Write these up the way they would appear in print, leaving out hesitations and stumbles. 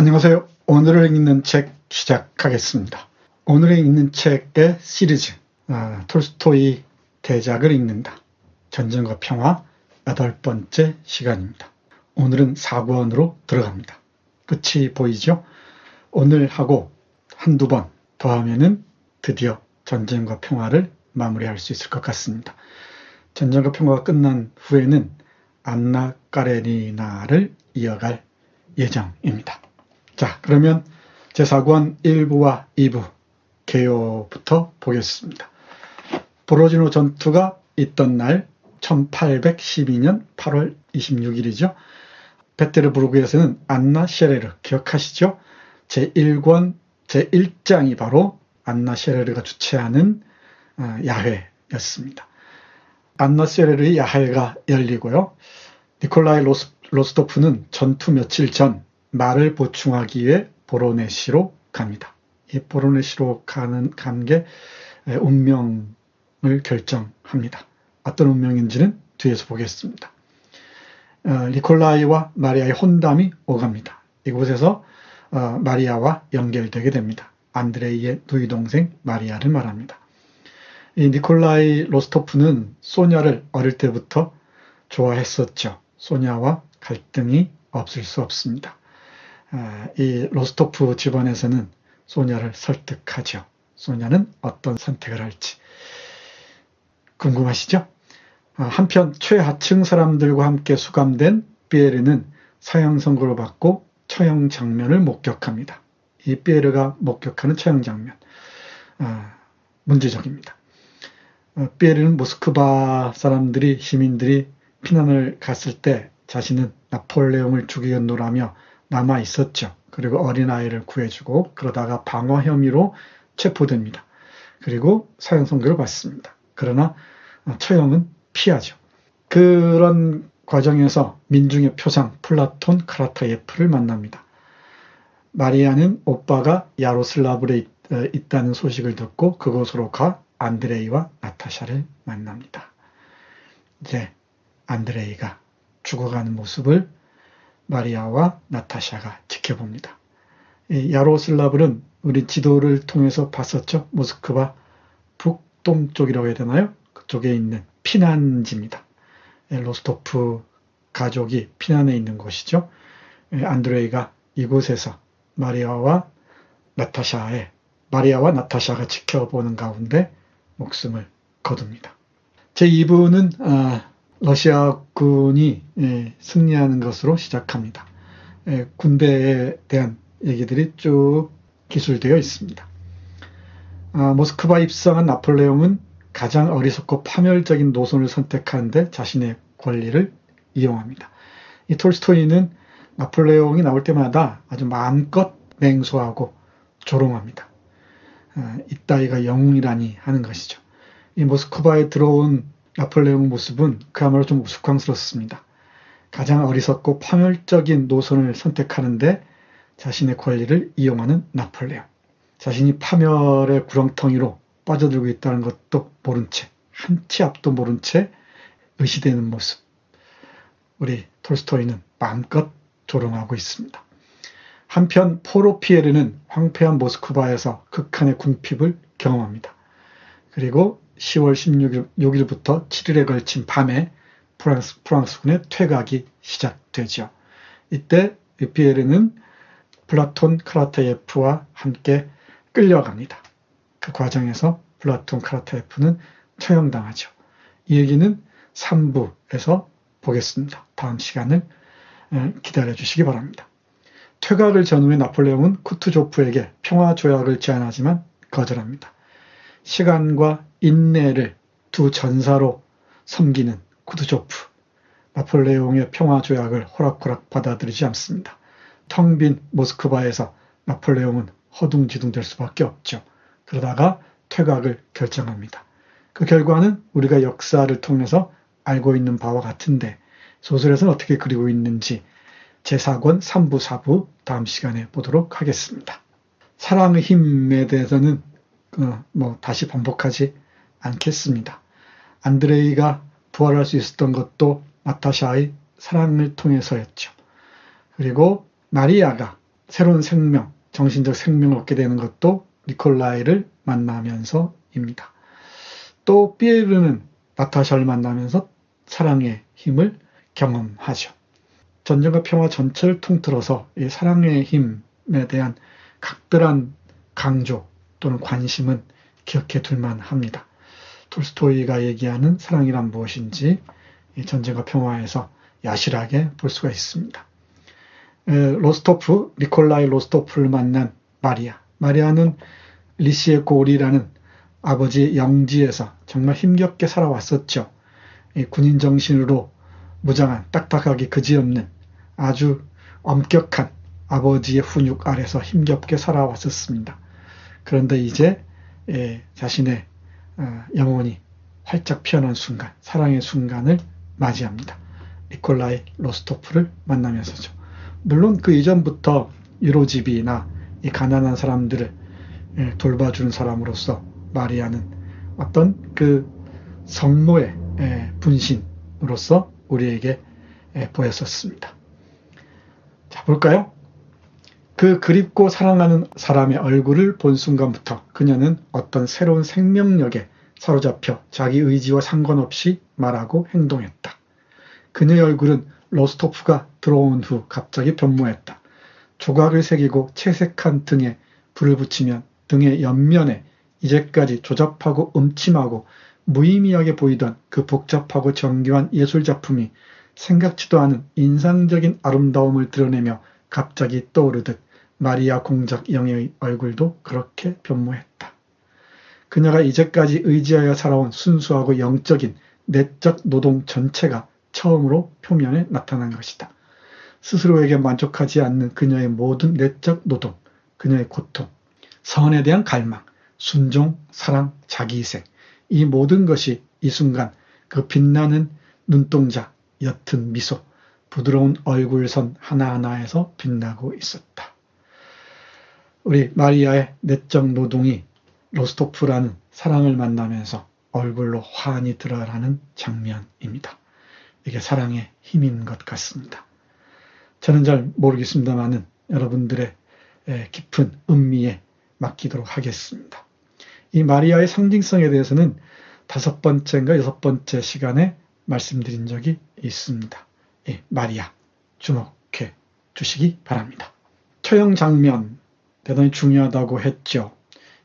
안녕하세요. 오늘을 읽는 책 시작하겠습니다. 오늘을 읽는 책의 시리즈, 톨스토이 대작을 읽는다. 전쟁과 평화 8번째 시간입니다. 오늘은 4권으로 들어갑니다. 끝이 보이죠? 오늘 하고 한두 번 더 하면은 드디어 전쟁과 평화를 마무리할 수 있을 것 같습니다. 전쟁과 평화가 끝난 후에는 안나 까레니나를 이어갈 예정입니다. 자, 그러면 제4권 1부와 2부 개요부터 보겠습니다. 보로지노 전투가 있던 날 1812년 8월 26일이죠. 베테르부르크에서는 안나 셰레르 기억하시죠? 제1권 제1장이 바로 안나 셰레르가 주최하는 야회였습니다. 안나 셰레르의 야회가 열리고요. 니콜라이 로스토프는 전투 며칠 전 말을 보충하기 위해 보로네시로 갑니다. 이 보로네시로 간 게 운명을 결정합니다. 어떤 운명인지는 뒤에서 보겠습니다. 니콜라이와 마리아의 혼담이 오갑니다. 이곳에서 마리아와 연결되게 됩니다. 안드레이의 누이 동생 마리아를 말합니다. 이 니콜라이 로스토프는 소냐를 어릴 때부터 좋아했었죠. 소냐와 갈등이 없을 수 없습니다. 이 로스토프 집안에서는 소냐를 설득하죠. 소냐는 어떤 선택을 할지 궁금하시죠? 한편 최하층 사람들과 함께 수감된 피에르는 사형 선고를 받고 처형 장면을 목격합니다. 이 피에르가 목격하는 처형 장면 문제적입니다. 피에르는 모스크바 사람들이 시민들이 피난을 갔을 때 자신은 나폴레옹을 죽이겠노라며 남아 있었죠. 그리고 어린아이를 구해주고 그러다가 방어 혐의로 체포됩니다. 그리고 사형 선고를 받습니다. 그러나 처형은 피하죠. 그런 과정에서 민중의 표상 플라톤 카라타예프를 만납니다. 마리아는 오빠가 야로슬라브에 있다는 소식을 듣고 그곳으로 가 안드레이와 나타샤를 만납니다. 이제 안드레이가 죽어가는 모습을 마리아와 나타샤가 지켜봅니다. 이 야로슬라브는 우리 지도를 통해서 봤었죠. 모스크바 북동쪽이라고 해야 되나요? 그쪽에 있는 피난지입니다. 로스토프 가족이 피난해 있는 곳이죠. 안드레이가 이곳에서 마리아와 나타샤가 지켜보는 가운데 목숨을 거둡니다. 제2부는 러시아군이 승리하는 것으로 시작합니다. 군대에 대한 얘기들이 쭉 기술되어 있습니다. 모스크바에 입성한 나폴레옹은 가장 어리석고 파멸적인 노선을 선택하는데 자신의 권리를 이용합니다. 이 톨스토이는 나폴레옹이 나올 때마다 아주 마음껏 맹수하고 조롱합니다. 이따위가 영웅이라니 하는 것이죠. 이 모스크바에 들어온 나폴레옹 모습은 그야말로 좀 우스꽝스럽습니다. 가장 어리석고 파멸적인 노선을 선택하는데 자신의 권리를 이용하는 나폴레옹. 자신이 파멸의 구렁텅이로 빠져들고 있다는 것도 모른 채, 한 치 앞도 모른 채 의시되는 모습. 우리 톨스토이는 마음껏 조롱하고 있습니다. 한편 포로피에르는 황폐한 모스크바에서 극한의 궁핍을 경험합니다. 그리고 10월 16일부터 7일에 걸친 밤에 프랑스군의 퇴각이 시작되죠. 이때 피에르는 플라톤 카라타예프와 함께 끌려갑니다. 그 과정에서 플라톤 카라타예프는 처형당하죠. 이 얘기는 3부에서 보겠습니다. 다음 시간을 기다려 주시기 바랍니다. 퇴각을 전후에 나폴레옹은 쿠투조프에게 평화조약을 제안하지만 거절합니다. 시간과 인내를 두 전사로 섬기는 쿠투조프, 나폴레옹의 평화조약을 호락호락 받아들이지 않습니다. 텅 빈 모스크바에서 나폴레옹은 허둥지둥 될 수밖에 없죠. 그러다가 퇴각을 결정합니다. 그 결과는 우리가 역사를 통해서 알고 있는 바와 같은데 소설에서는 어떻게 그리고 있는지 제4권 3부, 4부 다음 시간에 보도록 하겠습니다. 사랑의 힘에 대해서는 다시 반복하지 않겠습니다. 안드레이가 부활할 수 있었던 것도 나타샤의 사랑을 통해서였죠. 그리고 마리아가 새로운 생명, 정신적 생명을 얻게 되는 것도 니콜라이를 만나면서입니다. 또 피에르는 나타샤를 만나면서 사랑의 힘을 경험하죠. 전쟁과 평화 전체를 통틀어서 이 사랑의 힘에 대한 각별한 강조 또는 관심은 기억해 둘만 합니다. 톨스토이가 얘기하는 사랑이란 무엇인지 이 전쟁과 평화에서 야실하게 볼 수가 있습니다. 로스토프, 니콜라이 로스토프를 만난 마리아. 마리아는 리시에코리라는 아버지 영지에서 정말 힘겹게 살아왔었죠. 군인 정신으로 무장한 딱딱하기 그지없는 아주 엄격한 아버지의 훈육 아래서 힘겹게 살아왔었습니다. 그런데 이제 자신의 영혼이 활짝 피어난 순간, 사랑의 순간을 맞이합니다. 니콜라이 로스토프를 만나면서죠. 물론 그 이전부터 유로집이나 이 가난한 사람들을 돌봐주는 사람으로서 마리아는 어떤 그 성모의 분신으로서 우리에게 보였었습니다. 자, 볼까요? 그 그립고 사랑하는 사람의 얼굴을 본 순간부터 그녀는 어떤 새로운 생명력에 사로잡혀 자기 의지와 상관없이 말하고 행동했다. 그녀의 얼굴은 로스토프가 들어온 후 갑자기 변모했다. 조각을 새기고 채색한 등에 불을 붙이면 등의 옆면에 이제까지 조잡하고 음침하고 무의미하게 보이던 그 복잡하고 정교한 예술작품이 생각지도 않은 인상적인 아름다움을 드러내며 갑자기 떠오르듯 마리아 공작 영의 얼굴도 그렇게 변모했다. 그녀가 이제까지 의지하여 살아온 순수하고 영적인 내적 노동 전체가 처음으로 표면에 나타난 것이다. 스스로에게 만족하지 않는 그녀의 모든 내적 노동, 그녀의 고통, 선에 대한 갈망, 순종, 사랑, 자기희생, 이 모든 것이 이 순간 그 빛나는 눈동자, 옅은 미소, 부드러운 얼굴선 하나하나에서 빛나고 있었다. 우리 마리아의 내적 노동이 로스토프라는 사랑을 만나면서 얼굴로 환히 드러나는 장면입니다. 이게 사랑의 힘인 것 같습니다. 저는 잘 모르겠습니다만은 여러분들의 깊은 음미에 맡기도록 하겠습니다. 이 마리아의 상징성에 대해서는 5번째인가 6번째 시간에 말씀드린 적이 있습니다. 마리아 주목해 주시기 바랍니다. 처형 장면 대단히 중요하다고 했죠.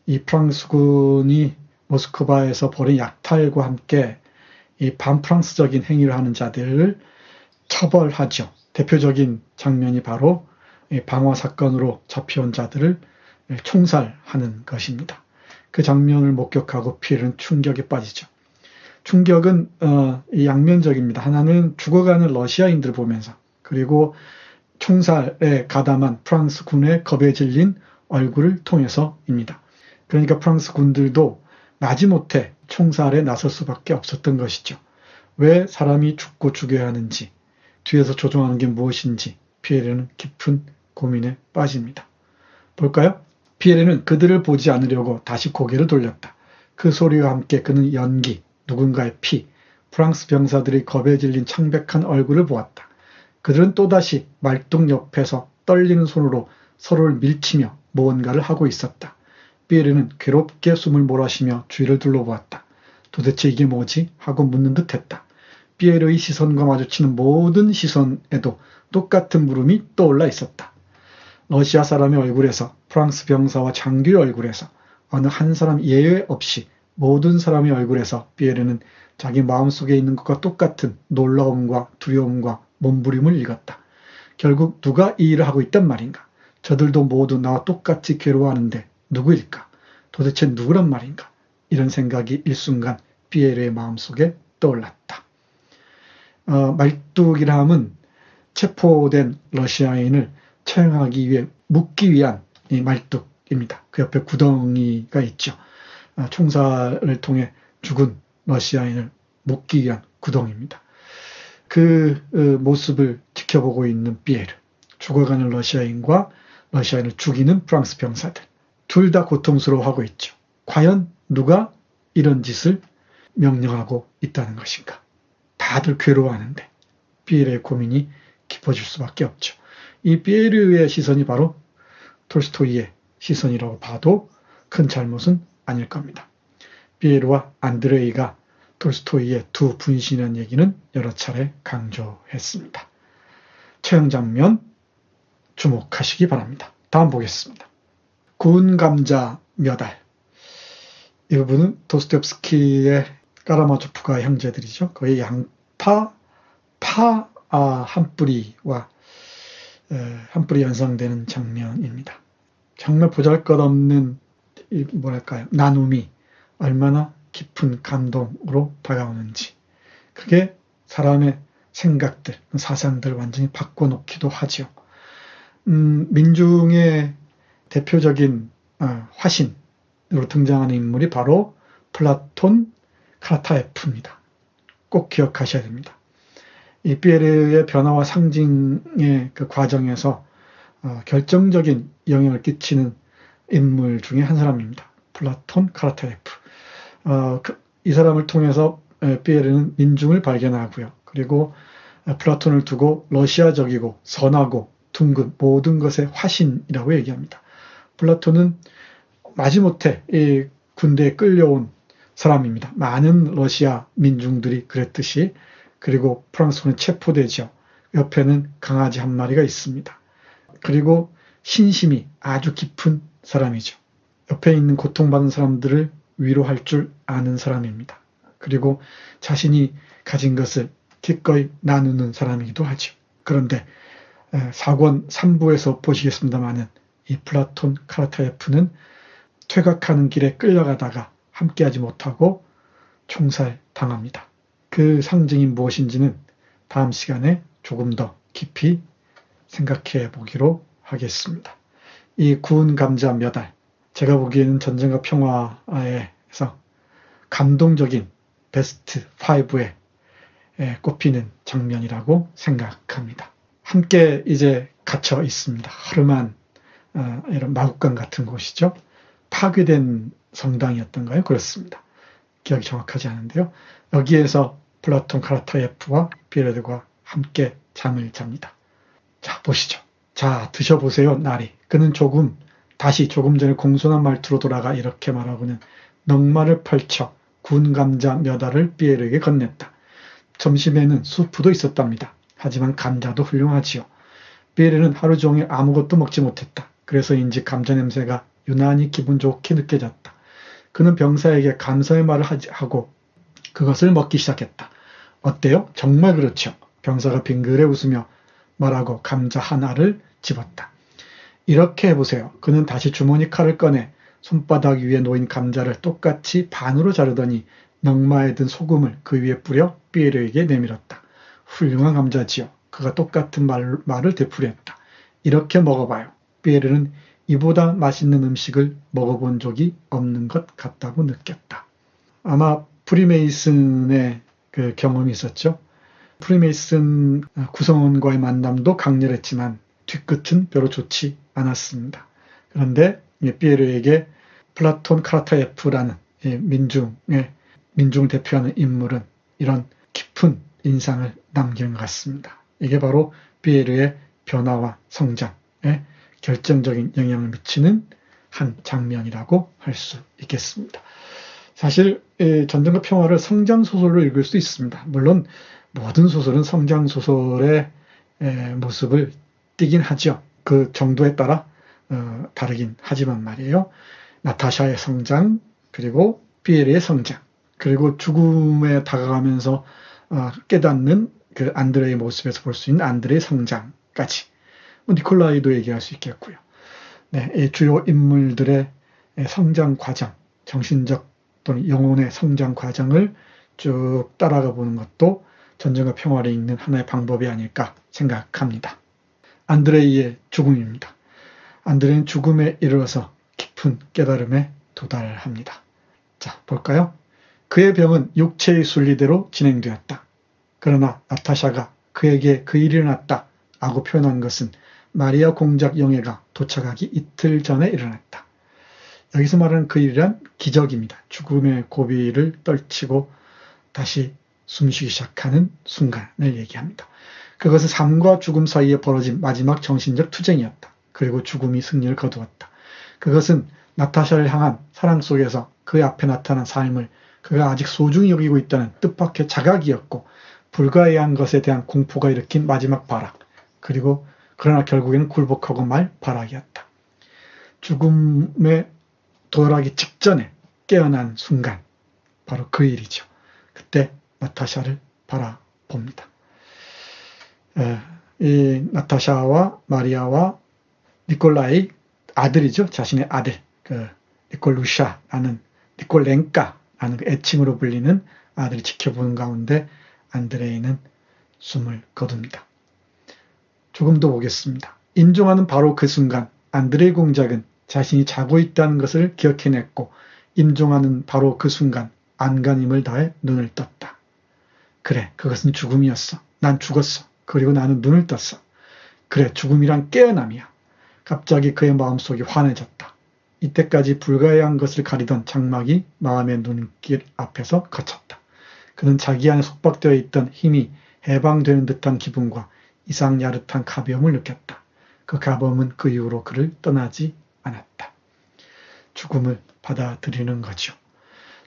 이 프랑스군이 모스크바에서 벌인 약탈과 함께 이 반프랑스적인 행위를 하는 자들을 처벌하죠. 대표적인 장면이 바로 방화 사건으로 잡혀온 자들을 총살하는 것입니다. 그 장면을 목격하고 피에르는 충격에 빠지죠. 충격은 양면적입니다. 하나는 죽어가는 러시아인들을 보면서, 그리고 총살에 가담한 프랑스 군의 겁에 질린 얼굴을 통해서입니다. 그러니까 프랑스 군들도 마지못해 총살에 나설 수밖에 없었던 것이죠. 왜 사람이 죽고 죽여야 하는지, 뒤에서 조종하는 게 무엇인지 피에르는 깊은 고민에 빠집니다. 볼까요? 피에르는 그들을 보지 않으려고 다시 고개를 돌렸다. 그 소리와 함께 그는 연기, 누군가의 피, 프랑스 병사들이 겁에 질린 창백한 얼굴을 보았다. 그들은 또다시 말뚝 옆에서 떨리는 손으로 서로를 밀치며 무언가를 하고 있었다. 피에르는 괴롭게 숨을 몰아쉬며 주위를 둘러보았다. 도대체 이게 뭐지? 하고 묻는 듯 했다. 피에르의 시선과 마주치는 모든 시선에도 똑같은 물음이 떠올라 있었다. 러시아 사람의 얼굴에서, 프랑스 병사와 장교의 얼굴에서, 어느 한 사람 예외 없이 모든 사람의 얼굴에서 피에르는 자기 마음속에 있는 것과 똑같은 놀라움과 두려움과 몸부림을 읽었다. 결국 누가 이 일을 하고 있단 말인가? 저들도 모두 나와 똑같이 괴로워하는데 누구일까? 도대체 누구란 말인가? 이런 생각이 일순간 피에르의 마음속에 떠올랐다. 말뚝이라 함은 체포된 러시아인을 처형하기 위해 묶기 위한 이 말뚝입니다. 그 옆에 구덩이가 있죠. 총살을 통해 죽은 러시아인을 묶기 위한 구덩이입니다. 그 모습을 지켜보고 있는 피에르, 죽어가는 러시아인과 러시아인을 죽이는 프랑스 병사들, 둘 다 고통스러워하고 있죠. 과연 누가 이런 짓을 명령하고 있다는 것인가? 다들 괴로워하는데 피에르의 고민이 깊어질 수밖에 없죠. 이 피에르의 시선이 바로 톨스토이의 시선이라고 봐도 큰 잘못은 아닐 겁니다. 피에르와 안드레이가 톨스토이의 두 분신이라는 얘기는 여러 차례 강조했습니다. 처형 장면 주목하시기 바랍니다. 다음 보겠습니다. 구운 감자 몇 알. 이 부분은 도스토옙스키의 까라마조프가 형제들이죠. 거의 양파, 파 한 뿌리와 한 뿌리 연상되는 장면입니다. 정말 보잘것없는 나눔이 얼마나 깊은 감동으로 다가오는지, 그게 사람의 생각들, 사상들을 완전히 바꿔놓기도 하죠. 민중의 대표적인 화신으로 등장하는 인물이 바로 플라톤 카라타예프입니다. 꼭 기억하셔야 됩니다. 이 피에르의 변화와 상징의 그 과정에서 결정적인 영향을 끼치는 인물 중에 한 사람입니다. 플라톤 카라타예프. 이 사람을 통해서 피에르는 민중을 발견하고요. 그리고 플라톤을 두고 러시아적이고 선하고 둥근 모든 것의 화신이라고 얘기합니다. 플라톤은 마지못해 이 군대에 끌려온 사람입니다. 많은 러시아 민중들이 그랬듯이. 그리고 프랑스군에 체포되죠. 옆에는 강아지 한 마리가 있습니다. 그리고 신심이 아주 깊은 사람이죠. 옆에 있는 고통받는 사람들을 위로할 줄 아는 사람입니다. 그리고 자신이 가진 것을 기꺼이 나누는 사람이기도 하죠. 그런데 4권 3부에서 보시겠습니다마는 이 플라톤 카라타예프는 퇴각하는 길에 끌려가다가 함께하지 못하고 총살당합니다. 그 상징이 무엇인지는 다음 시간에 조금 더 깊이 생각해 보기로 하겠습니다. 이 구운 감자 몇 알, 제가 보기에는 전쟁과 평화에서 감동적인 베스트 5에 꼽히는 장면이라고 생각합니다. 함께 이제 갇혀 있습니다. 허름한 이런 마국간 같은 곳이죠. 파괴된 성당이었던가요? 그렇습니다. 기억이 정확하지 않은데요. 여기에서 플라톤 카라타예프와 피에르와 함께 잠을 잡니다. 자, 보시죠. 자, 드셔보세요, 나리. 그는 다시 조금 전에 공손한 말투로 돌아가 이렇게 말하고는 넉마를 펼쳐 구운 감자 몇 알을 피에르에게 건넸다. 점심에는 수프도 있었답니다. 하지만 감자도 훌륭하지요. 피에르는 하루 종일 아무것도 먹지 못했다. 그래서인지 감자 냄새가 유난히 기분 좋게 느껴졌다. 그는 병사에게 감사의 말을 하고 그것을 먹기 시작했다. 어때요? 정말 그렇죠. 병사가 빙그레 웃으며 말하고 감자 하나를 집었다. 이렇게 해보세요. 그는 다시 주머니 칼을 꺼내 손바닥 위에 놓인 감자를 똑같이 반으로 자르더니 넉마에 든 소금을 그 위에 뿌려 피에르에게 내밀었다. 훌륭한 감자지요. 그가 똑같은 말을 되풀이했다. 이렇게 먹어봐요. 피에르는 이보다 맛있는 음식을 먹어본 적이 없는 것 같다고 느꼈다. 아마 프리메이슨의 그 경험이 있었죠. 프리메이슨 구성원과의 만남도 강렬했지만 뒤끝은 별로 좋지 않았습니다. 그런데 피에르에게 플라톤 카라타예프라는 민중을 대표하는 인물은 이런 깊은 인상을 남긴 것 같습니다. 이게 바로 피에르의 변화와 성장에 결정적인 영향을 미치는 한 장면이라고 할 수 있겠습니다. 사실 전쟁과 평화를 성장소설로 읽을 수 있습니다. 물론 모든 소설은 성장소설의 모습을 띠긴 하죠. 그 정도에 따라 다르긴 하지만 말이에요. 나타샤의 성장, 그리고 피에르의 성장, 그리고 죽음에 다가가면서 깨닫는 그 안드레의 모습에서 볼 수 있는 안드레의 성장까지, 니콜라이도 얘기할 수 있겠고요. 네, 이 주요 인물들의 성장 과정, 정신적 또는 영혼의 성장 과정을 쭉 따라가 보는 것도 전쟁과 평화를 읽는 하나의 방법이 아닐까 생각합니다. 안드레이의 죽음입니다. 안드레이는 죽음에 이르러서 깊은 깨달음에 도달합니다. 자, 볼까요? 그의 병은 육체의 순리대로 진행되었다. 그러나 나타샤가 그에게 그 일이 일어났다 라고 표현한 것은 마리아 공작 영예가 도착하기 이틀 전에 일어났다. 여기서 말하는 그 일이란 기적입니다. 죽음의 고비를 떨치고 다시 숨쉬기 시작하는 순간을 얘기합니다. 그것은 삶과 죽음 사이에 벌어진 마지막 정신적 투쟁이었다. 그리고 죽음이 승리를 거두었다. 그것은 나타샤를 향한 사랑 속에서 그 앞에 나타난 삶을 그가 아직 소중히 여기고 있다는 뜻밖의 자각이었고 불가해한 것에 대한 공포가 일으킨 마지막 발악, 그리고 그러나 결국에는 굴복하고 말 발악이었다. 죽음에 도달하기 직전에 깨어난 순간, 바로 그 일이죠. 그때 나타샤를 바라봅니다. 이 나타샤와 마리아와 니콜라의 아들이죠. 자신의 아들, 그 니콜루샤라는, 니콜렌카라는 그 애칭으로 불리는 아들을 지켜보는 가운데 안드레이는 숨을 거둡니다. 조금 더 보겠습니다. 임종하는 바로 그 순간 안드레이 공작은 자신이 자고 있다는 것을 기억해냈고 임종하는 바로 그 순간 안간힘을 다해 눈을 떴다. 그래, 그것은 죽음이었어. 난 죽었어. 그리고 나는 눈을 떴어. 그래, 죽음이란 깨어남이야. 갑자기 그의 마음속이 환해졌다. 이때까지 불가해한 것을 가리던 장막이 마음의 눈길 앞에서 거쳤다. 그는 자기 안에 속박되어 있던 힘이 해방되는 듯한 기분과 이상 야릇한 가벼움을 느꼈다. 그 가벼움은 그 이후로 그를 떠나지 않았다. 죽음을 받아들이는 거죠.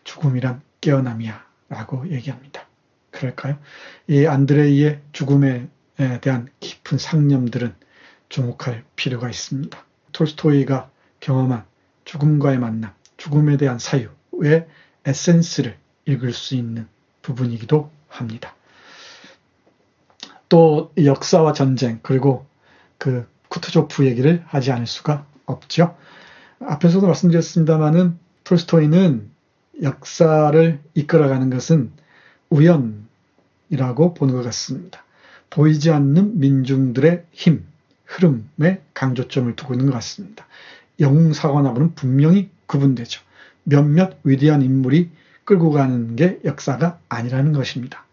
죽음이란 깨어남이야 라고 얘기합니다. 그럴까요? 이 안드레이의 죽음에 대한 깊은 상념들은 주목할 필요가 있습니다. 톨스토이가 경험한 죽음과의 만남, 죽음에 대한 사유의 에센스를 읽을 수 있는 부분이기도 합니다. 또 역사와 전쟁, 그리고 그 쿠투조프 얘기를 하지 않을 수가 없죠. 앞에서도 말씀드렸습니다마는 톨스토이는 역사를 이끌어가는 것은 우연이라고 보는 것 같습니다. 보이지 않는 민중들의 힘, 흐름에 강조점을 두고 있는 것 같습니다. 영웅사관하고는 분명히 구분되죠. 몇몇 위대한 인물이 끌고 가는 게 역사가 아니라는 것입니다.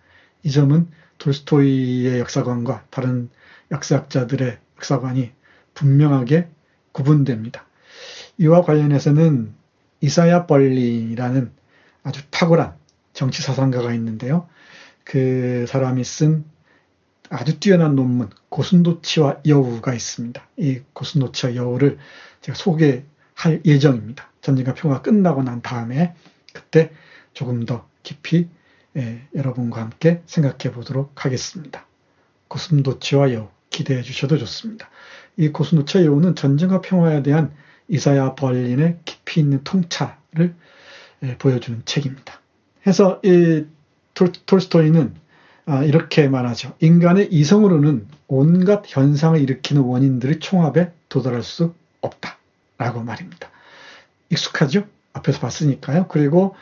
이 점은 톨스토이의 역사관과 다른 역사학자들의 역사관이 분명하게 구분됩니다. 이와 관련해서는 이사야 벌리라는 아주 탁월한 정치사상가가 있는데요. 그 사람이 쓴 아주 뛰어난 논문 고순도치와 여우가 있습니다. 이 고순도치와 여우를 제가 소개할 예정입니다. 전쟁과 평화가 끝나고 난 다음에 그때 조금 더 깊이 여러분과 함께 생각해 보도록 하겠습니다. 고순도치와 여우 기대해 주셔도 좋습니다. 이 고순도치와 여우는 전쟁과 평화에 대한 이사야 벌린의 깊이 있는 통찰을 보여주는 책입니다. 해서 이 톨스토이는 이렇게 말하죠. 인간의 이성으로는 온갖 현상을 일으키는 원인들의 총합에 도달할 수 없다 라고 말입니다. 익숙하죠? 앞에서 봤으니까요. 그리고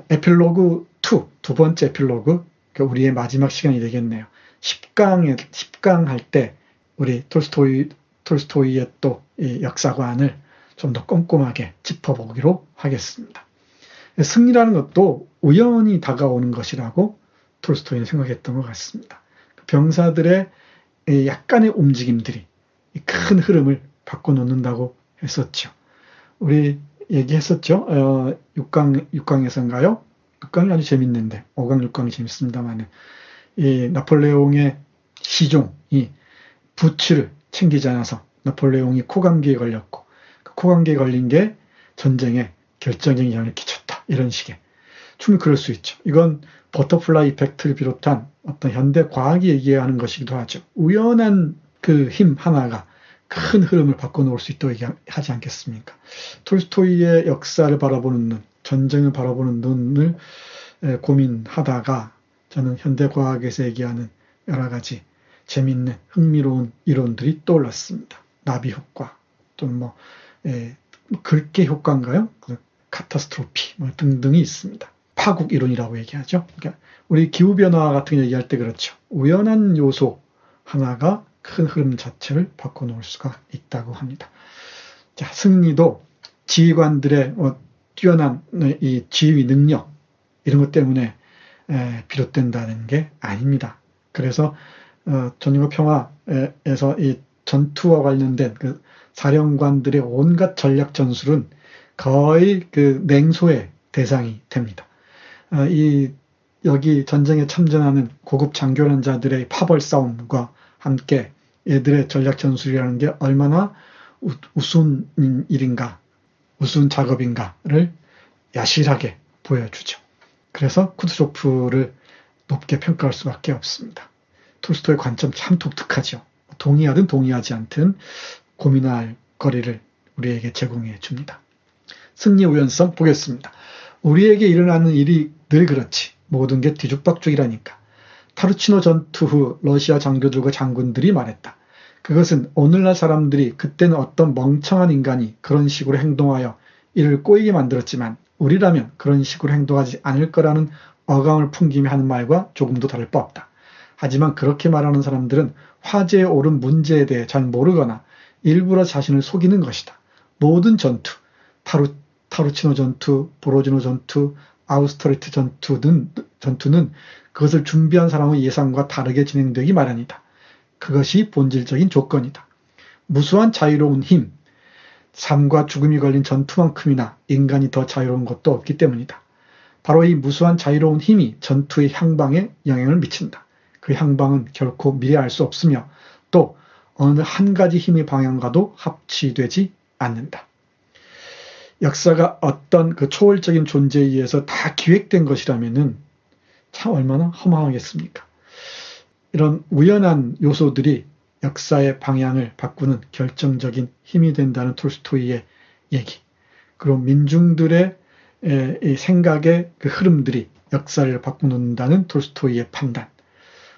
에필로그 2, 두 번째 에필로그, 우리의 마지막 시간이 되겠네요. 10강 할 때 우리 톨스토이의 또 이 역사관을 좀 더 꼼꼼하게 짚어보기로 하겠습니다. 승리라는 것도 우연히 다가오는 것이라고 톨스토이는 생각했던 것 같습니다. 병사들의 약간의 움직임들이 큰 흐름을 바꿔놓는다고 했었죠. 우리 얘기했었죠. 6강에서인가요? 6강이 아주 재밌는데 5강, 6강이 재밌습니다만 이 나폴레옹의 시종이 부츠를 챙기지 않아서 나폴레옹이 코감기에 걸렸고 그 코감기에 걸린 게 전쟁에 결정적인 영향을 끼쳤다. 이런 식의. 충분히 그럴 수 있죠. 이건 버터플라이 이펙트를 비롯한 어떤 현대 과학이 얘기하는 것이기도 하죠. 우연한 그 힘 하나가 큰 흐름을 바꿔놓을 수 있다고 얘기하지 않겠습니까? 톨스토이의 역사를 바라보는 눈, 전쟁을 바라보는 눈을 고민하다가 저는 현대 과학에서 얘기하는 여러 가지 재미있는 흥미로운 이론들이 떠올랐습니다. 나비 효과, 또는 글계 효과인가요? 카타스트로피 등등이 있습니다. 파국 이론이라고 얘기하죠. 그러니까 우리 기후변화 같은 거 얘기할 때 그렇죠. 우연한 요소 하나가 큰 흐름 자체를 바꿔놓을 수가 있다고 합니다. 자, 승리도 지휘관들의 뛰어난 이 지휘 능력 이런 것 때문에 비롯된다는 게 아닙니다. 그래서 전쟁과 평화에서 이 전투와 관련된 그 사령관들의 온갖 전략 전술은 거의 그 냉소의 대상이 됩니다. 여기 전쟁에 참전하는 고급 장교란 자들의 파벌 싸움과 함께 얘들의 전략 전술이라는 게 얼마나 우스운 일인가, 우스운 작업인가를 야실하게 보여주죠. 그래서 쿠투조프를 높게 평가할 수밖에 없습니다. 톨스토이의 관점 참 독특하죠. 동의하든 동의하지 않든 고민할 거리를 우리에게 제공해 줍니다. 승리 우연성 보겠습니다. 우리에게 일어나는 일이 늘 그렇지. 모든 게 뒤죽박죽이라니까. 타르치노 전투 후 러시아 장교들과 장군들이 말했다. 그것은 오늘날 사람들이 그때는 어떤 멍청한 인간이 그런 식으로 행동하여 이를 꼬이게 만들었지만 우리라면 그런 식으로 행동하지 않을 거라는 어감을 풍기며 하는 말과 조금도 다를 바 없다. 하지만 그렇게 말하는 사람들은 화제에 오른 문제에 대해 잘 모르거나 일부러 자신을 속이는 것이다. 모든 전투, 타르치노 전투, 보로지노 전투, 아우스터리트 전투는 그것을 준비한 사람의 예상과 다르게 진행되기 마련이다. 그것이 본질적인 조건이다. 무수한 자유로운 힘, 삶과 죽음이 걸린 전투만큼이나 인간이 더 자유로운 것도 없기 때문이다. 바로 이 무수한 자유로운 힘이 전투의 향방에 영향을 미친다. 그 향방은 결코 미래할 수 없으며 또 어느 한 가지 힘의 방향과도 합치되지 않는다. 역사가 어떤 그 초월적인 존재에 의해서 다 기획된 것이라면은 참 얼마나 허망하겠습니까? 이런 우연한 요소들이 역사의 방향을 바꾸는 결정적인 힘이 된다는 톨스토이의 얘기, 그리고 민중들의 생각의 그 흐름들이 역사를 바꾸는다는 톨스토이의 판단,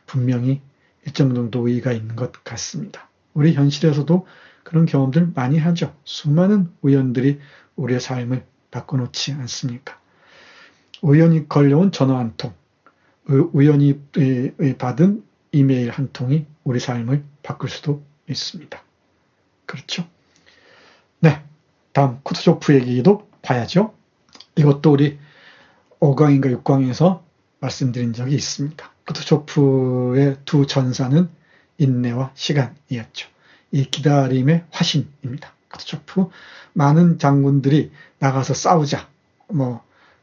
분명히 일정 정도 의의가 있는 것 같습니다. 우리 현실에서도 그런 경험들 많이 하죠. 수많은 우연들이 우리의 삶을 바꿔놓지 않습니까? 우연히 걸려온 전화 한 통, 우연히 받은 이메일 한 통이 우리 삶을 바꿀 수도 있습니다. 그렇죠? 네, 다음 쿠투조프 얘기도 봐야죠. 이것도 우리 5강인가 6강에서 말씀드린 적이 있습니다. 쿠투조프의 두 전사는 인내와 시간이었죠. 이 기다림의 화신입니다. 쿠투조프, 많은 장군들이 나가서 싸우자,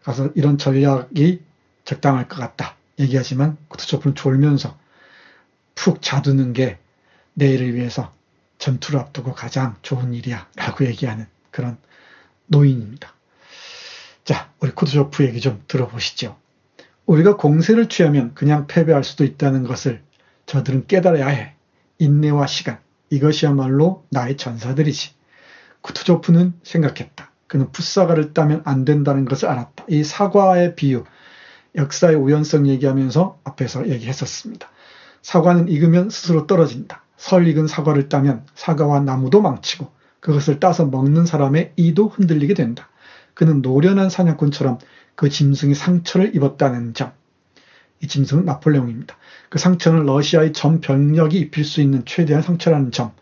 가서 이런 전략이 적당할 것 같다 얘기하지만 쿠투조프는 졸면서 푹 자두는 게 내일을 위해서 전투를 앞두고 가장 좋은 일이야 라고 얘기하는 그런 노인입니다. 자, 우리 쿠투조프 얘기 좀 들어보시죠. 우리가 공세를 취하면 그냥 패배할 수도 있다는 것을 저들은 깨달아야 해. 인내와 시간, 이것이야말로 나의 전사들이지. 쿠투조프는 생각했다. 그는 풋사과를 따면 안 된다는 것을 알았다. 이 사과의 비유, 역사의 우연성 얘기하면서 앞에서 얘기했었습니다. 사과는 익으면 스스로 떨어진다. 설 익은 사과를 따면 사과와 나무도 망치고 그것을 따서 먹는 사람의 이도 흔들리게 된다. 그는 노련한 사냥꾼처럼 그 짐승이 상처를 입었다는 점. 이 짐승은 나폴레옹입니다. 그 상처는 러시아의 전 병력이 입힐 수 있는 최대한 상처라는 점.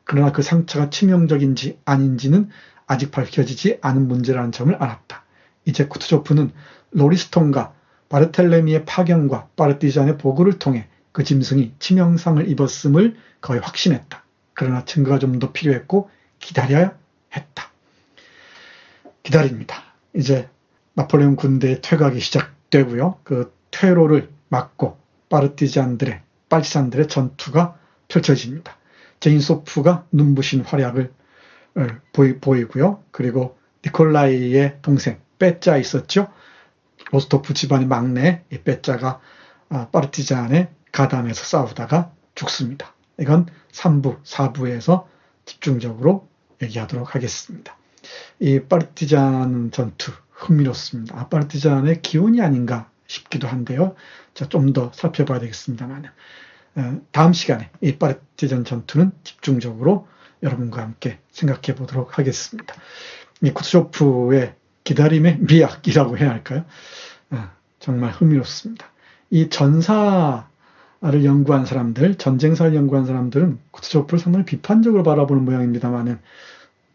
그러나 그 상처가 치명적인지 아닌지는 아직 밝혀지지 않은 문제라는 점을 알았다. 이제 쿠투조프는 로리스톤과 바르텔레미의 파견과 파르티잔의 보고를 통해 그 짐승이 치명상을 입었음을 거의 확신했다. 그러나 증거가 좀 더 필요했고 기다려야 했다. 기다립니다. 이제 나폴레옹 군대의 퇴각이 시작되고요. 그 퇴로를 막고 파르티산들의 전투가 펼쳐집니다. 제인소프가 눈부신 활약을 보이고요. 그리고 니콜라이의 동생 빼짜 있었죠. 로스토프 집안의 막내 이 빼짜가 파르티잔의 가담에서 싸우다가 죽습니다. 이건 3부, 4부에서 집중적으로 얘기하도록 하겠습니다. 이 파르티잔 전투 흥미롭습니다. 파르티잔의 기운이 아닌가 싶기도 한데요. 자, 좀 더 살펴봐야 되겠습니다만 다음 시간에 이 파르티잔 전투는 집중적으로 여러분과 함께 생각해 보도록 하겠습니다. 이 쿠투조프의 기다림의 미학이라고 해야 할까요? 정말 흥미롭습니다. 이 전사를 연구한 사람들, 전쟁사를 연구한 사람들은 쿠투조프를 상당히 비판적으로 바라보는 모양입니다만은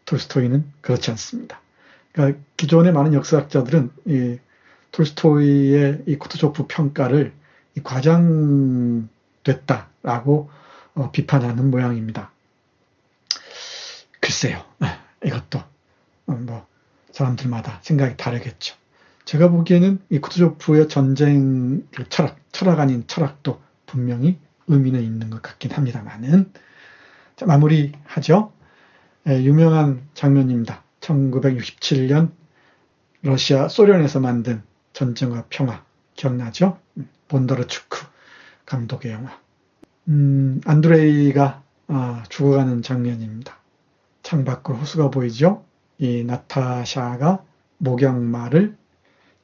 톨스토이는 그렇지 않습니다. 그러니까 기존의 많은 역사학자들은 이 톨스토이의 이 쿠투조프 평가를 과장됐다라고 비판하는 모양입니다. 글쎄요, 이것도 사람들마다 생각이 다르겠죠. 제가 보기에는 이 쿠투조프의 전쟁 철학 아닌 철학도 분명히 의미는 있는 것 같긴 합니다만은 자, 마무리하죠. 유명한 장면입니다. 1967년 러시아, 소련에서 만든 전쟁과 평화 기억나죠? 본더르추크 감독의 영화. 안드레이가 죽어가는 장면입니다. 창밖으로 호수가 보이죠? 이 나타샤가 목양말을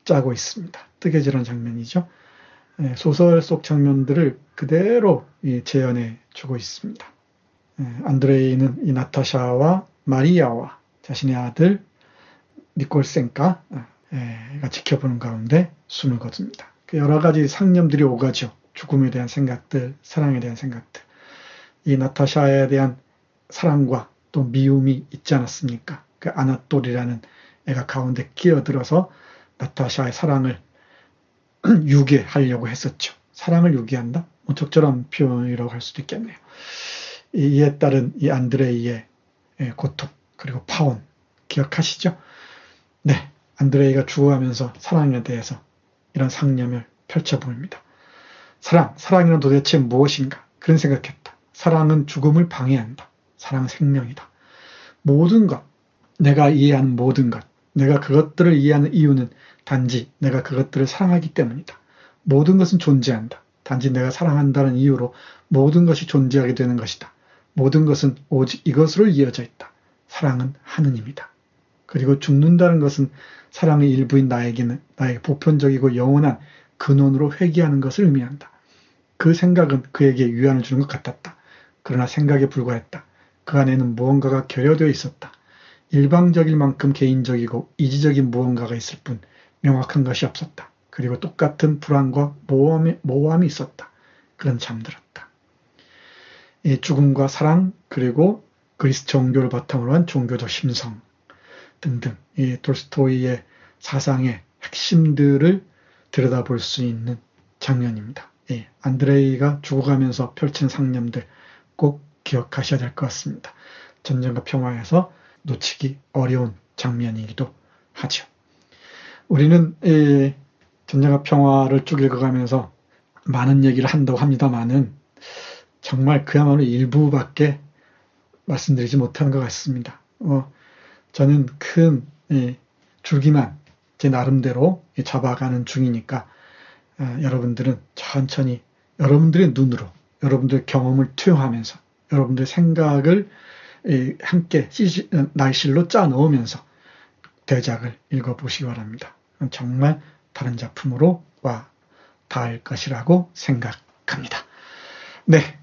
짜고 있습니다. 뜨개질하는 장면이죠. 소설 속 장면들을 그대로 재현해 주고 있습니다. 안드레이는 이 나타샤와 마리아와 자신의 아들 니콜센카가 지켜보는 가운데 숨을 거둡니다. 여러 가지 상념들이 오가죠. 죽음에 대한 생각들, 사랑에 대한 생각들. 이 나타샤에 대한 사랑과 또 미움이 있지 않았습니까? 그 아나톨이라는 애가 가운데 끼어들어서 나타샤의 사랑을 유괴하려고 했었죠. 사랑을 유괴한다? 뭐 적절한 표현이라고 할 수도 있겠네요. 이에 따른 이 안드레이의 고통 그리고 파혼 기억하시죠? 네, 안드레이가 죽어가면서 사랑에 대해서 이런 상념을 펼쳐보입니다. 사랑이란 도대체 무엇인가? 그런 생각했다. 사랑은 죽음을 방해한다. 사랑은 생명이다. 모든 것, 내가 이해하는 모든 것, 내가 그것들을 이해하는 이유는 단지 내가 그것들을 사랑하기 때문이다. 모든 것은 존재한다. 단지 내가 사랑한다는 이유로 모든 것이 존재하게 되는 것이다. 모든 것은 오직 이것으로 이어져 있다. 사랑은 하느님이다. 그리고 죽는다는 것은 사랑의 일부인 나에게 보편적이고 영원한 근원으로 회귀하는 것을 의미한다. 그 생각은 그에게 위안을 주는 것 같았다. 그러나 생각에 불과했다. 그 안에는 무언가가 결여되어 있었다. 일방적일 만큼 개인적이고 이지적인 무언가가 있을 뿐 명확한 것이 없었다. 그리고 똑같은 불안과 모호함이 있었다. 그는 잠들었다. 이 죽음과 사랑 그리고 그리스 종교를 바탕으로 한 종교적 심성 등등 이 톨스토이의 사상의 핵심들을 들여다볼 수 있는 장면입니다. 안드레이가 죽어가면서 펼친 상념들 꼭 기억하셔야 될 것 같습니다. 전쟁과 평화에서 놓치기 어려운 장면이기도 하죠. 우리는 전쟁과 평화를 쭉 읽어가면서 많은 얘기를 한다고 합니다만은 정말 그야말로 일부밖에 말씀드리지 못하는 것 같습니다. 저는 큰 줄기만 제 나름대로 잡아가는 중이니까 여러분들은 천천히 여러분들의 눈으로 여러분들의 경험을 투영하면서 여러분들의 생각을 함께 날실로 짜 넣으면서 대작을 읽어보시기 바랍니다. 정말 다른 작품으로 와 닿을 것이라고 생각합니다. 네,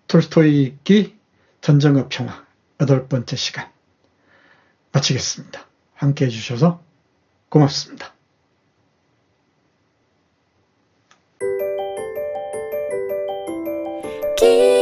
톨스토이 읽기 전쟁과 평화 8번째 시간 마치겠습니다. 함께 해주셔서 고맙습니다. 기